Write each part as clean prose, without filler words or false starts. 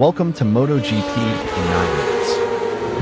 Welcome to MotoGP in 9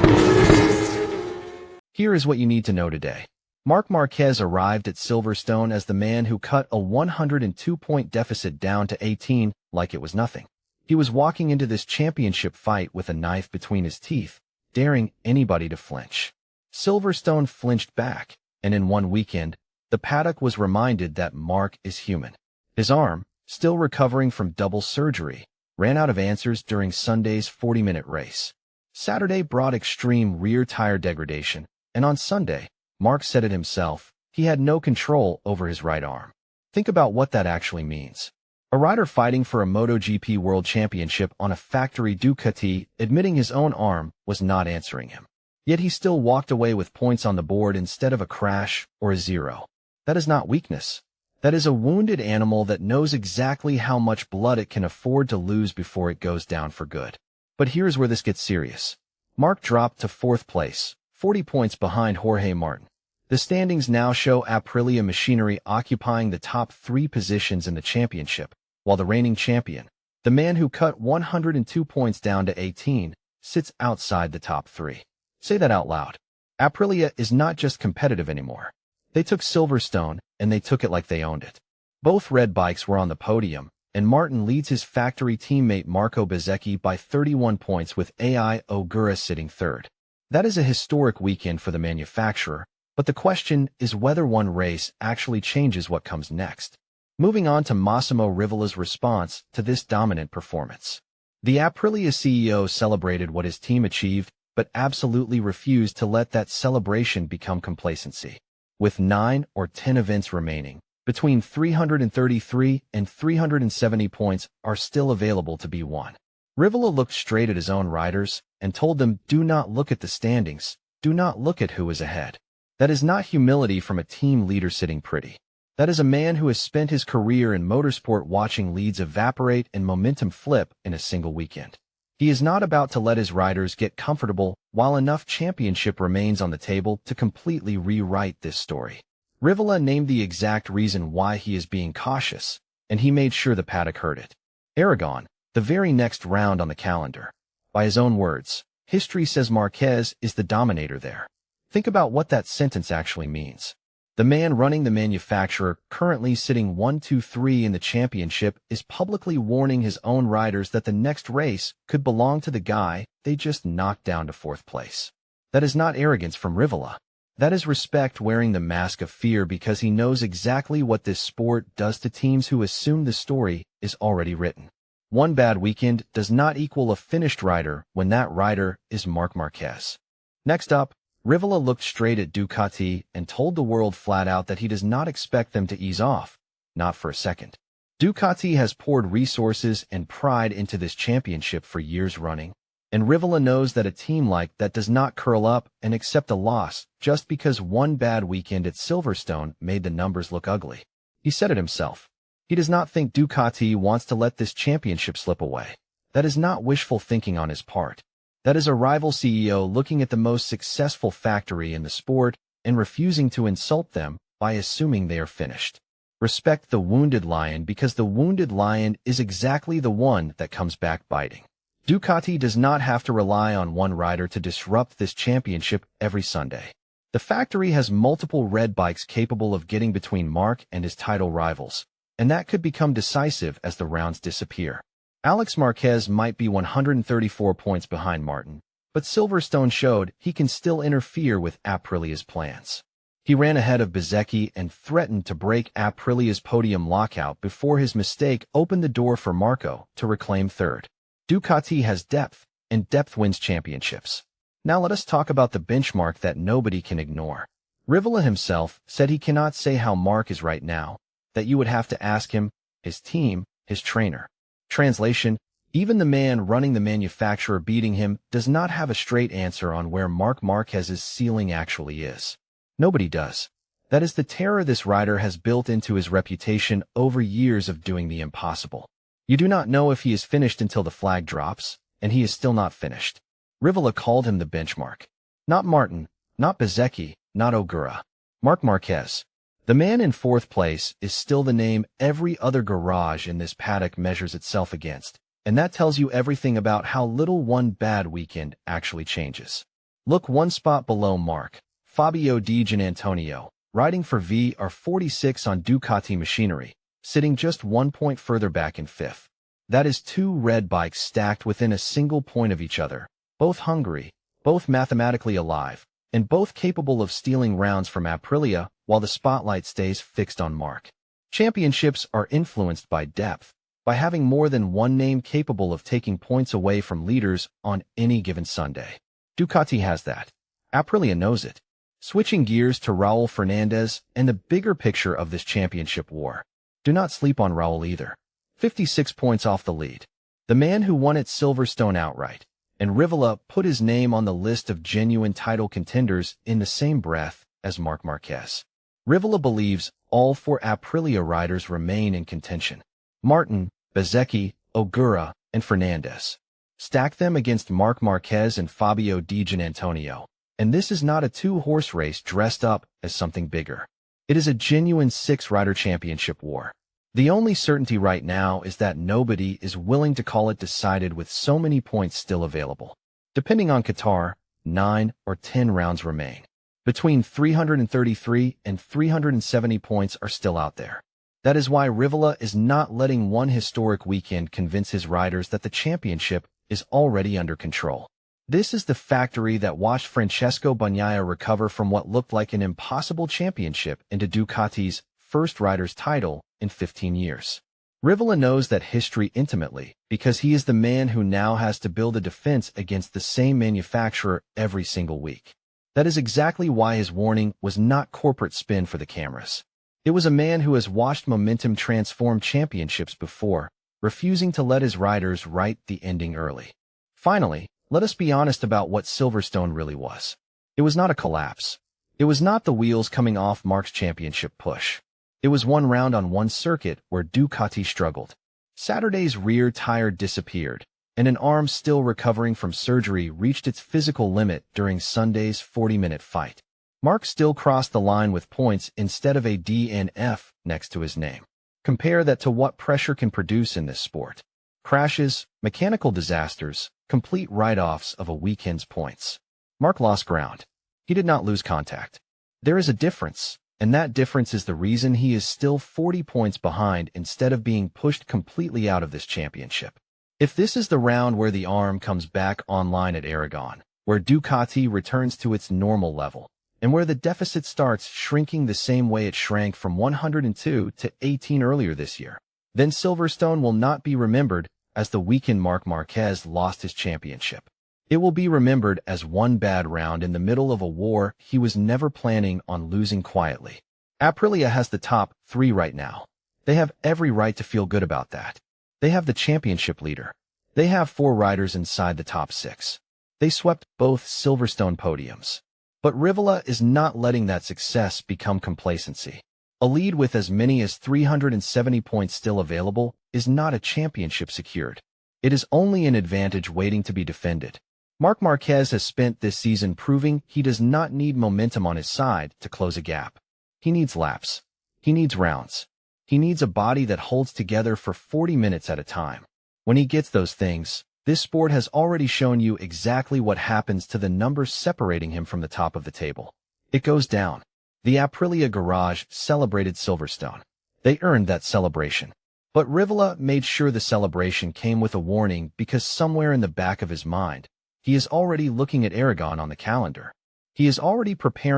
minutes. Here is what you need to know today. Marc Marquez arrived at Silverstone as the man who cut a 102-point deficit down to 18 like it was nothing. He was walking into this championship fight with a knife between his teeth, daring anybody to flinch. Silverstone flinched back, and in one weekend, the paddock was reminded that Marc is human. His arm, still recovering from double surgery, ran out of answers during Sunday's 40-minute race. Saturday brought extreme rear tire degradation, and on Sunday, Marc said it himself, he had no control over his right arm. Think about what that actually means. A rider fighting for a MotoGP World Championship on a factory Ducati admitting his own arm was not answering him. Yet he still walked away with points on the board instead of a crash or a 0. That is not weakness. That is a wounded animal that knows exactly how much blood it can afford to lose before it goes down for good. But here's where this gets serious. Marc dropped to 4th place, 40 points behind Jorge Martin. The standings now show Aprilia machinery occupying the top 3 positions in the championship, while the reigning champion, the man who cut 102 points down to 18, sits outside the top 3. Say that out loud. Aprilia is not just competitive anymore. They took Silverstone, and they took it like they owned it. Both red bikes were on the podium, and Martin leads his factory teammate Marco Bezzecchi by 31 points with CEO Ogura sitting 3rd. That is a historic weekend for the manufacturer, but the question is whether one race actually changes what comes next. Moving on to Massimo Rivola's response to this dominant performance. The Aprilia CEO celebrated what his team achieved, but absolutely refused to let that celebration become complacency. With 9 or 10 events remaining, between 333 and 370 points are still available to be won. Rivola looked straight at his own riders and told them, do not look at the standings, do not look at who is ahead. That is not humility from a team leader sitting pretty. That is a man who has spent his career in motorsport watching leads evaporate and momentum flip in a single weekend. He is not about to let his riders get comfortable while enough championship remains on the table to completely rewrite this story. Rivola named the exact reason why he is being cautious, and he made sure the paddock heard it. Aragon, the very next round on the calendar. By his own words, history says Marquez is the dominator there. Think about what that sentence actually means. The man running the manufacturer, currently sitting 1-2-3 in the championship, is publicly warning his own riders that the next race could belong to the guy they just knocked down to 4th place. That is not arrogance from Rivola. That is respect wearing the mask of fear because he knows exactly what this sport does to teams who assume the story is already written. One bad weekend does not equal a finished rider when that rider is Marc Marquez. Next up, Rivola looked straight at Ducati and told the world flat out that he does not expect them to ease off, not for a second. Ducati has poured resources and pride into this championship for years running, and Rivola knows that a team like that does not curl up and accept a loss just because one bad weekend at Silverstone made the numbers look ugly. He said it himself. He does not think Ducati wants to let this championship slip away. That is not wishful thinking on his part. That is a rival CEO looking at the most successful factory in the sport and refusing to insult them by assuming they are finished. Respect the wounded lion because the wounded lion is exactly the one that comes back biting. Ducati does not have to rely on one rider to disrupt this championship every Sunday. The factory has multiple red bikes capable of getting between Marc and his title rivals, and that could become decisive as the rounds disappear. Alex Marquez might be 134 points behind Martin, but Silverstone showed he can still interfere with Aprilia's plans. He ran ahead of Bezzecchi and threatened to break Aprilia's podium lockout before his mistake opened the door for Marco to reclaim 3rd. Ducati has depth, and depth wins championships. Now let us talk about the benchmark that nobody can ignore. Rivola himself said he cannot say how Marc is right now, that you would have to ask him, his team, his trainer. Translation, even the man running the manufacturer beating him does not have a straight answer on where Marc Marquez's ceiling actually is. Nobody does. That is the terror this rider has built into his reputation over years of doing the impossible. You do not know if he is finished until the flag drops, and he is still not finished. Rivola called him the benchmark. Not Martin, not Bezzecchi, not Ogura. Marc Marquez. The man in 4th place is still the name every other garage in this paddock measures itself against, And that tells you everything about how little one bad weekend actually changes. Look one spot below Marc, Fabio Di Giannantonio, riding for VR46 on Ducati machinery, sitting just 1 point further back in fifth. That is 2 red bikes stacked within a single point of each other, both hungry, both mathematically alive, and both capable of stealing rounds from Aprilia while the spotlight stays fixed on Marc. Championships are influenced by depth, by having more than one name capable of taking points away from leaders on any given Sunday. Ducati has that. Aprilia knows it. Switching gears to Raul Fernandez and the bigger picture of this championship war. Do not sleep on Raul either. 56 points off the lead. The man who won at Silverstone outright, and Rivola put his name on the list of genuine title contenders in the same breath as Marc Marquez. Rivola believes all 4 Aprilia riders remain in contention. Martin, Bezzecchi, Ogura, and Fernandez. Stack them against Marc Marquez and Fabio Di Giannantonio, and this is not a 2-horse race dressed up as something bigger. It is a genuine 6-rider championship war. The only certainty right now is that nobody is willing to call it decided with so many points still available. Depending on Qatar, 9 or 10 rounds remain. Between 333 and 370 points are still out there. That is why Rivola is not letting one historic weekend convince his riders that the championship is already under control. This is the factory that watched Francesco Bagnaia recover from what looked like an impossible championship into Ducati's first rider's title in 15 years. Rivola knows that history intimately because he is the man who now has to build a defense against the same manufacturer every single week. That is exactly why his warning was not corporate spin for the cameras. It was a man who has watched momentum transform championships before, refusing to let his riders write the ending early. Finally, let us be honest about what Silverstone really was. It was not a collapse. It was not the wheels coming off Marc's championship push. It was one round on one circuit where Ducati struggled. Saturday's rear tire disappeared, and an arm still recovering from surgery reached its physical limit during Sunday's 40-minute fight. Marc still crossed the line with points instead of a DNF next to his name. Compare that to what pressure can produce in this sport. Crashes, mechanical disasters, complete write-offs of a weekend's points. Marc lost ground. He did not lose contact. There is a difference, and that difference is the reason he is still 40 points behind instead of being pushed completely out of this championship. If this is the round where the arm comes back online at Aragon, where Ducati returns to its normal level, and where the deficit starts shrinking the same way it shrank from 102 to 18 earlier this year, then Silverstone will not be remembered as the weekend Marc Marquez lost his championship. It will be remembered as one bad round in the middle of a war he was never planning on losing quietly. Aprilia has the top 3 right now. They have every right to feel good about that. They have the championship leader. They have 4 riders inside the top 6. They swept both Silverstone podiums. But Rivola is not letting that success become complacency. A lead with as many as 370 points still available is not a championship secured. It is only an advantage waiting to be defended. Marc Marquez has spent this season proving he does not need momentum on his side to close a gap. He needs laps. He needs rounds. He needs a body that holds together for 40 minutes at a time. When he gets those things, this sport has already shown you exactly what happens to the numbers separating him from the top of the table. It goes down. The Aprilia garage celebrated Silverstone. They earned that celebration. But Rivola made sure the celebration came with a warning because somewhere in the back of his mind, he is already looking at Aragon on the calendar. He is already preparing